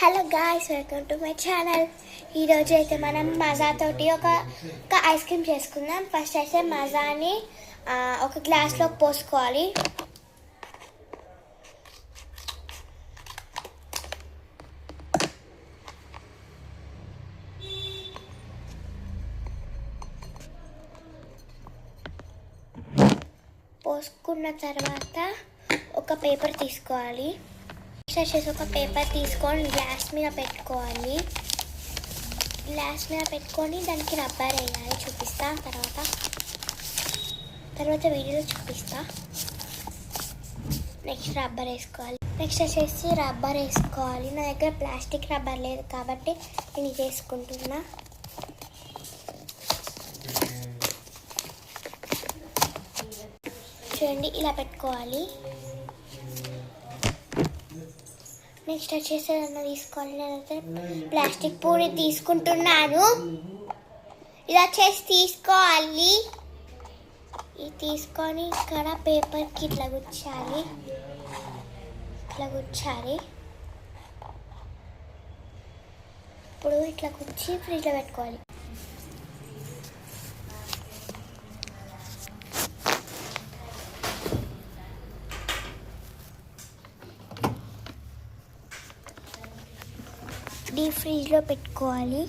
Hello guys, welcome to my channel. ఈరోజు అయితే మనం మజా తోటి ఒక ఐస్ క్రీమ్ చేసుకుందాం. ఫస్ట్ అయితే మజాని ఒక గ్లాస్లోకి పోసుకోవాలి. పోసుకున్న తర్వాత ఒక పేపర్ తీసుకోవాలి. వచ్చేసి ఒక పేపర్ తీసుకొని గ్లాస్ మీద పెట్టుకోవాలి. గ్లాస్ మీద పెట్టుకొని దానికి రబ్బర్ వేయాలి. చూపిస్తా తర్వాత వీడియోలో చూపిస్తా. నెక్స్ట్ రబ్బర్ వేసుకోవాలి. నెక్స్ట్ వచ్చేసి రబ్బర్ వేసుకోవాలి. నా దగ్గర ప్లాస్టిక్ రబ్బర్ లేదు కాబట్టి నేను ఇది వేసుకుంటున్నా. చూడండి, ఇలా పెట్టుకోవాలి. నెక్స్ట్ వచ్చేసి ఏదన్నా తీసుకోవాలి. నేనైతే ప్లాస్టిక్ పూరి తీసుకుంటున్నాను. ఇలా చేసి తీసుకోవాలి. ఇది తీసుకొని ఇక్కడ పేపర్కి ఇట్లా గుచ్చాలి. ఇప్పుడు ఇట్లా గుచ్చి ఫ్రిడ్జ్లో పెట్టుకోవాలి. డీప్ ఫ్రిడ్జ్లో పెట్టుకోవాలి.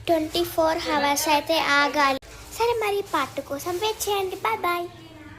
ట్వంటీ 24 hours అయితే ఆగాలి. సరే, మరి పార్ట్ కోసం వెయిట్ చేయండి. Bye bye.